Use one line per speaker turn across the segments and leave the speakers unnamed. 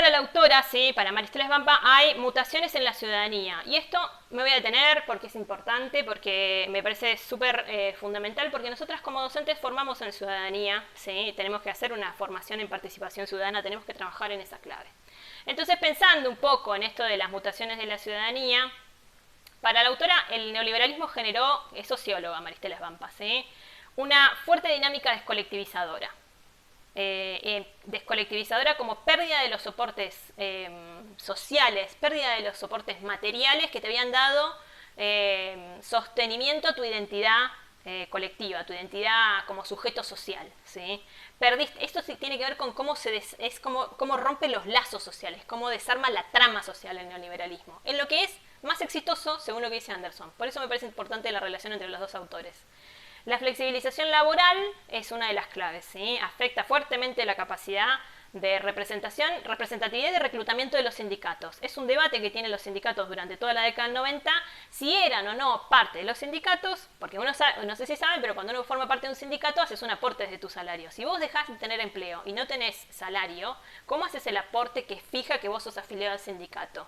para la autora, sí, para Maristela Svampa, hay mutaciones en la ciudadanía. Y esto me voy a detener porque es importante, porque me parece súper fundamental, porque nosotras como docentes formamos en ciudadanía, sí, tenemos que hacer una formación en participación ciudadana, tenemos que trabajar en esa clave. Entonces, pensando un poco en esto de las mutaciones de la ciudadanía, para la autora el neoliberalismo generó, es socióloga Maristela Svampa, ¿sí?, una fuerte dinámica descolectivizadora. Descolectivizadora como pérdida de los soportes sociales, pérdida de los soportes materiales que te habían dado sostenimiento a tu identidad colectiva, tu identidad como sujeto social, ¿sí? Perdiste, esto sí tiene que ver con cómo cómo rompe los lazos sociales, cómo desarma la trama social el neoliberalismo, en lo que es más exitoso según lo que dice Anderson. Por eso me parece importante la relación entre los dos autores. La flexibilización laboral es una de las claves, ¿sí? Afecta fuertemente la capacidad de representatividad y de reclutamiento de los sindicatos. Es un debate que tienen los sindicatos durante toda la década del 90, si eran o no parte de los sindicatos, porque uno sabe, no sé si saben, pero cuando uno forma parte de un sindicato haces un aporte desde tu salario. Si vos dejás de tener empleo y no tenés salario, ¿cómo haces el aporte que fija que vos sos afiliado al sindicato?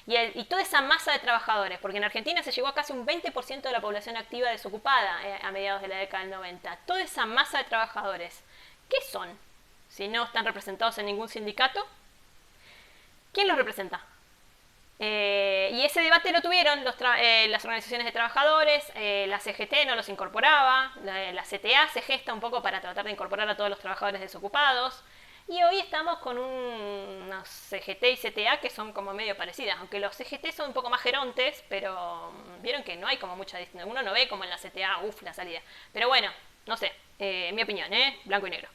Y toda esa masa de trabajadores, porque en Argentina se llegó a casi un 20% de la población activa desocupada a mediados de la década del 90. Toda esa masa de trabajadores, ¿qué son? Si no están representados en ningún sindicato, ¿quién los representa? Y ese debate lo tuvieron las organizaciones de trabajadores, la CGT no los incorporaba, la CTA se gesta un poco para tratar de incorporar a todos los trabajadores desocupados. Y hoy estamos con unos CGT y CTA que son como medio parecidas, aunque los CGT son un poco más gerontes, pero vieron que no hay como mucha distinción. Uno no ve como en la CTA, la salida. Pero bueno, no sé, mi opinión, blanco y negro.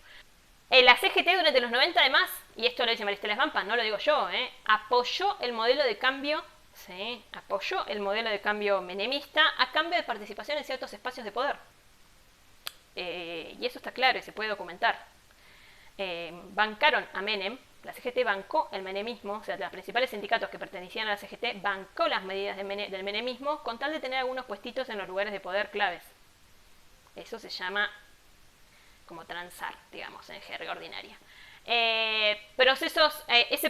La CGT durante los 90 además, y esto lo dice Maristela Svampa, no lo digo yo, apoyó el modelo de cambio, ¿sí? Apoyó el modelo de cambio menemista a cambio de participación en ciertos espacios de poder. Y eso está claro y se puede documentar. Bancaron a Menem, la CGT bancó el menemismo, o sea, los principales sindicatos que pertenecían a la CGT bancó las medidas del menemismo con tal de tener algunos puestitos en los lugares de poder claves. Eso se llama como transar, digamos, en jerga ordinaria. Ese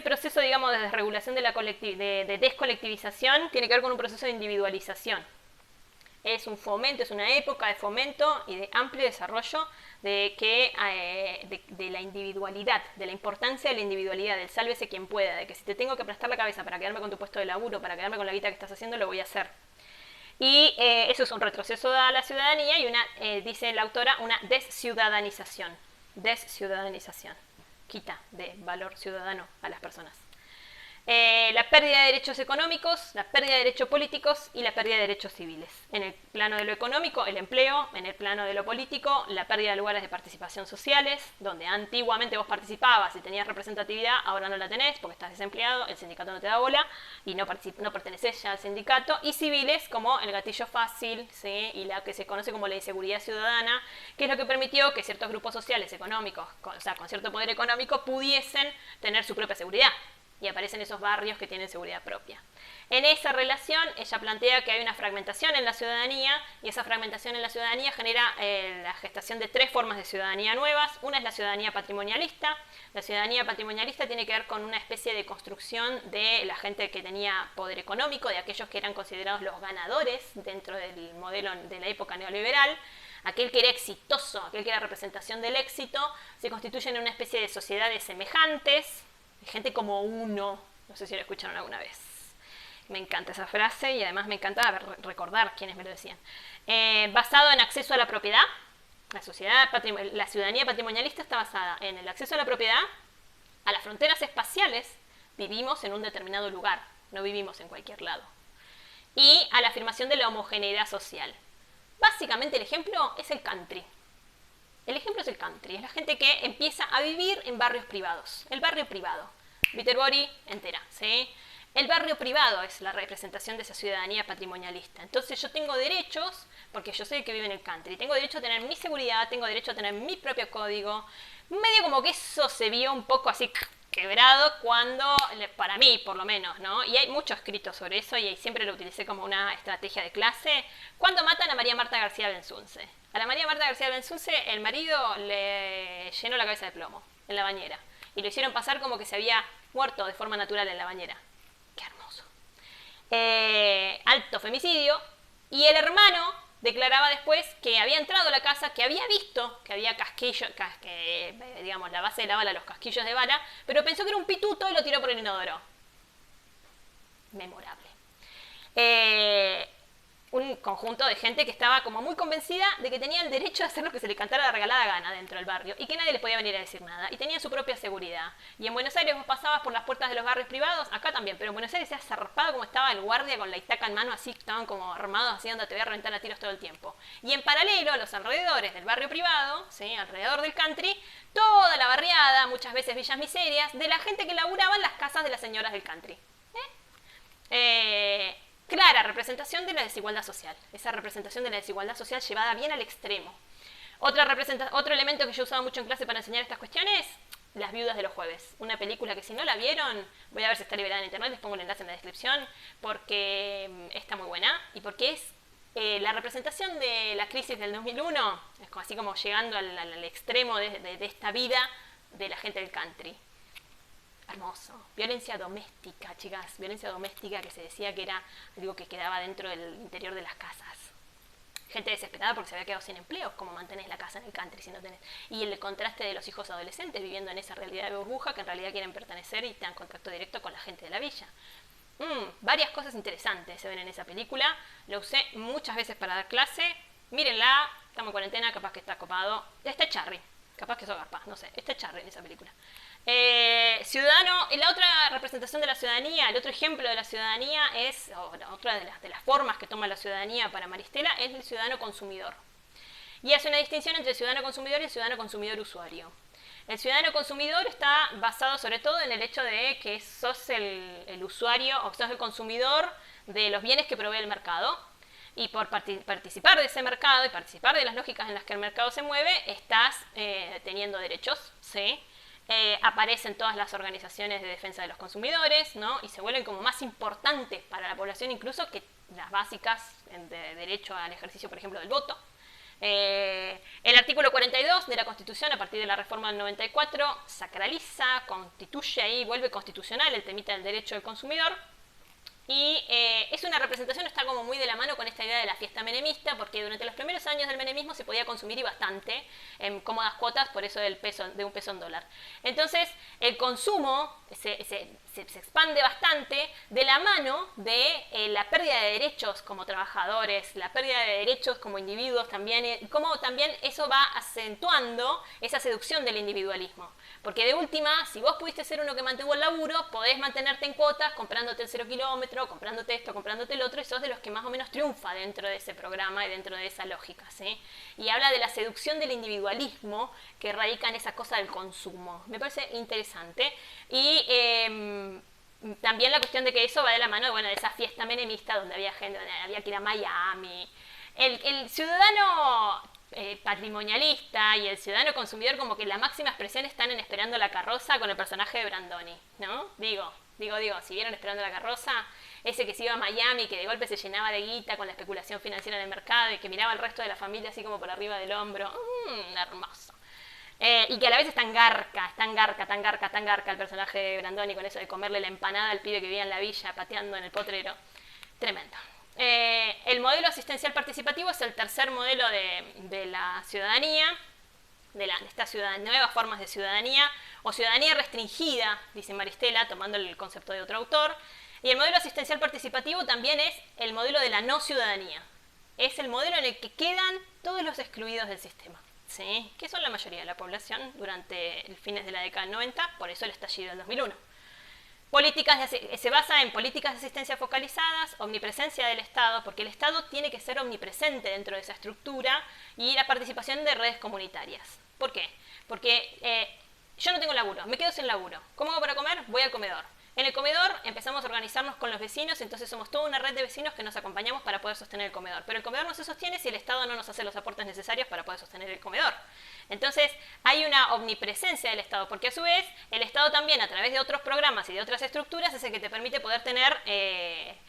proceso, digamos, de desregulación de descolectivización tiene que ver con un proceso de individualización. Es un fomento, es una época de fomento y de amplio desarrollo de la individualidad, de la importancia de la individualidad, del sálvese quien pueda, de que si te tengo que aplastar la cabeza para quedarme con tu puesto de laburo, para quedarme con la guita que estás haciendo, lo voy a hacer. Y eso es un retroceso a la ciudadanía y dice la autora, una desciudadanización. Desciudadanización. Quita de valor ciudadano a las personas. La pérdida de derechos económicos, la pérdida de derechos políticos y la pérdida de derechos civiles. En el plano de lo económico, el empleo; en el plano de lo político, la pérdida de lugares de participación sociales, donde antiguamente vos participabas y tenías representatividad, ahora no la tenés porque estás desempleado, el sindicato no te da bola y no pertenecés ya al sindicato; y civiles, como el gatillo fácil, ¿sí?, y la que se conoce como la inseguridad ciudadana, que es lo que permitió que ciertos grupos sociales económicos, o sea, con cierto poder económico, pudiesen tener su propia seguridad. Y aparecen esos barrios que tienen seguridad propia. En esa relación, ella plantea que hay una fragmentación en la ciudadanía, y esa fragmentación en la ciudadanía genera la gestación de tres formas de ciudadanía nuevas. Una es la ciudadanía patrimonialista. La ciudadanía patrimonialista tiene que ver con una especie de construcción de la gente que tenía poder económico, de aquellos que eran considerados los ganadores dentro del modelo de la época neoliberal. Aquel que era exitoso, aquel que era representación del éxito, se constituyen en una especie de sociedades semejantes, gente como uno. No sé si lo escucharon alguna vez. Me encanta esa frase y además me encanta recordar quiénes me lo decían. Basado en acceso a la propiedad. La ciudadanía patrimonialista está basada en el acceso a la propiedad, a las fronteras espaciales. Vivimos en un determinado lugar, no vivimos en cualquier lado. Y a la afirmación de la homogeneidad social. Básicamente el ejemplo es el country. El ejemplo es el country, es la gente que empieza a vivir en barrios privados. El barrio privado. Viterbory entera, ¿sí? El barrio privado es la representación de esa ciudadanía patrimonialista. Entonces yo tengo derechos, porque yo sé que vivo en el country. Tengo derecho a tener mi seguridad, tengo derecho a tener mi propio código. Medio como que eso se vio un poco así quebrado cuando, para mí por lo menos, ¿no? Y hay mucho escrito sobre eso y siempre lo utilicé como una estrategia de clase. Cuando matan a María Marta García Belsunce. A la María Marta García Belsunce el marido le llenó la cabeza de plomo en la bañera. y lo hicieron pasar como que se había muerto de forma natural en la bañera. ¡Qué hermoso! Alto femicidio. Y el hermano declaraba después que había entrado a la casa, que había visto que había digamos, la base de la bala, los casquillos de bala, pero pensó que era un pituto y lo tiró por el inodoro. Memorable. Un conjunto de gente que estaba como muy convencida de que tenía el derecho de hacer lo que se le cantara la regalada gana dentro del barrio y que nadie les podía venir a decir nada y tenía su propia seguridad. Y en Buenos Aires vos pasabas por las puertas de los barrios privados, acá también, pero en Buenos Aires era zarpado como estaba el guardia con la itaca en mano, así estaban como armados, así donde te voy a reventar a tiros todo el tiempo. Y en paralelo, a los alrededores del barrio privado, ¿sí? Alrededor del country, toda la barriada, muchas veces villas miserias, de la gente que laburaba en las casas de las señoras del country. Clara representación de la desigualdad social. Esa representación de la desigualdad social llevada bien al extremo. Otro elemento que yo he usado mucho en clase para enseñar estas cuestiones, Las viudas de los jueves. Una película que si no la vieron, voy a ver si está liberada en internet, les pongo el enlace en la descripción, porque está muy buena y porque es la representación de la crisis del 2001, es así como llegando al extremo de esta vida de la gente del country. Hermoso. Violencia doméstica, chicas. Violencia doméstica que se decía que era algo que quedaba dentro del interior de las casas. Gente desesperada porque se había quedado sin empleos. ¿Cómo mantenés la casa en el country si no tenés? Y el contraste de los hijos adolescentes viviendo en esa realidad de burbuja que en realidad quieren pertenecer y están en contacto directo con la gente de la villa. Varias cosas interesantes se ven en esa película. Lo usé muchas veces para dar clase. Mírenla. Estamos en cuarentena, capaz que está copado. Está Charry. Capaz que eso garpa, no sé. Está Charry en esa película. Ciudadano, la otra representación de la ciudadanía, el otro ejemplo de la ciudadanía es, otra de las formas que toma la ciudadanía para Maristela es el ciudadano consumidor. Y hace una distinción entre el ciudadano consumidor y el ciudadano consumidor usuario. El ciudadano consumidor está basado sobre todo en el hecho de que sos el usuario o sos el consumidor de los bienes que provee el mercado. Y por participar de ese mercado y participar de las lógicas en las que el mercado se mueve, estás teniendo derechos, ¿sí? Aparecen todas las organizaciones de defensa de los consumidores, ¿no? Y se vuelven como más importantes para la población incluso que las básicas de derecho al ejercicio, por ejemplo, del voto. El artículo 42 de la Constitución, a partir de la reforma del 94, sacraliza, constituye ahí, vuelve constitucional el temita del derecho del consumidor. Y es una representación, está como muy de la mano con esta idea de la fiesta menemista, porque durante los primeros años del menemismo se podía consumir y bastante, en cómodas cuotas, por eso de un peso en dólar. Entonces, el consumo se expande bastante de la mano de la pérdida de derechos como trabajadores, la pérdida de derechos como individuos también, y cómo también eso va acentuando esa seducción del individualismo. Porque de última, si vos pudiste ser uno que mantuvo el laburo, podés mantenerte en cuotas comprándote el 0 kilómetro, comprándote esto, comprándote el otro, y sos de los que más o menos triunfa dentro de ese programa y dentro de esa lógica, ¿sí? Y habla de la seducción del individualismo que radica en esa cosa del consumo. Me parece interesante. Y también la cuestión de que eso va de la mano de esa fiesta menemista donde había gente, donde había que ir a Miami. El ciudadano patrimonialista y el ciudadano consumidor como que la máxima expresión están en Esperando la carroza con el personaje de Brandoni, ¿no? Digo, si vieron Esperando la carroza, ese que se iba a Miami, que de golpe se llenaba de guita con la especulación financiera en el mercado y que miraba al resto de la familia así como por arriba del hombro, hermoso. Y que a la vez es tan garca el personaje de Brandoni con eso de comerle la empanada al pibe que vivía en la villa pateando en el potrero. Tremendo. El modelo asistencial participativo es el tercer modelo de la ciudadanía, de estas nuevas formas de ciudadanía, o ciudadanía restringida, dice Maristela, tomando el concepto de otro autor. Y el modelo asistencial participativo también es el modelo de la no ciudadanía. Es el modelo en el que quedan todos los excluidos del sistema, ¿sí? Que son la mayoría de la población durante el fines de la década del 90, por eso el estallido del 2001. Se basa en políticas de asistencia focalizadas, omnipresencia del Estado, porque el Estado tiene que ser omnipresente dentro de esa estructura, y la participación de redes comunitarias. ¿Por qué? Porque yo no tengo laburo, me quedo sin laburo. ¿Cómo hago para comer? Voy al comedor. En el comedor empezamos a organizarnos con los vecinos, entonces somos toda una red de vecinos que nos acompañamos para poder sostener el comedor. Pero el comedor no se sostiene si el Estado no nos hace los aportes necesarios para poder sostener el comedor. Entonces hay una omnipresencia del Estado, porque a su vez el Estado también a través de otros programas y de otras estructuras es el que te permite poder tener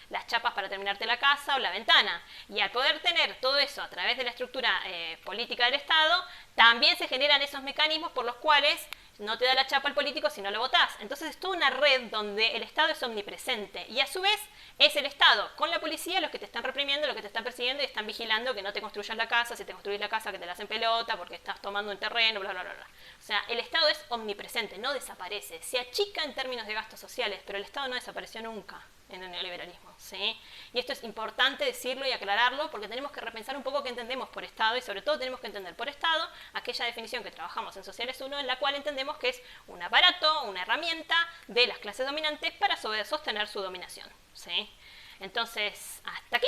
las chapas para terminarte la casa o la ventana. Y al poder tener todo eso a través de la estructura política del Estado, también se generan esos mecanismos por los cuales no te da la chapa al político si no lo votás. Entonces es toda una red donde el Estado es omnipresente y a su vez es el Estado con la policía los que te están reprimiendo, los que te están persiguiendo y están vigilando que no te construyas la casa, si te construís la casa que te la hacen pelota porque estás tomando un terreno, bla, bla, bla, bla. O sea, el Estado es omnipresente, no desaparece. Se achica en términos de gastos sociales, pero el Estado no desapareció nunca en el neoliberalismo, ¿sí? Y esto es importante decirlo y aclararlo porque tenemos que repensar un poco qué entendemos por Estado y sobre todo tenemos que entender por Estado aquella definición que trabajamos en Sociales 1 en la cual entendemos que es un aparato, una herramienta de las clases dominantes para sostener su dominación, ¿sí? Entonces, hasta aquí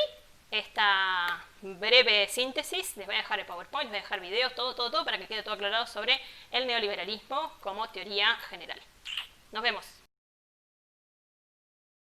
esta breve síntesis. Les voy a dejar el PowerPoint, les voy a dejar videos, todo para que quede todo aclarado sobre el neoliberalismo como teoría general. Nos vemos.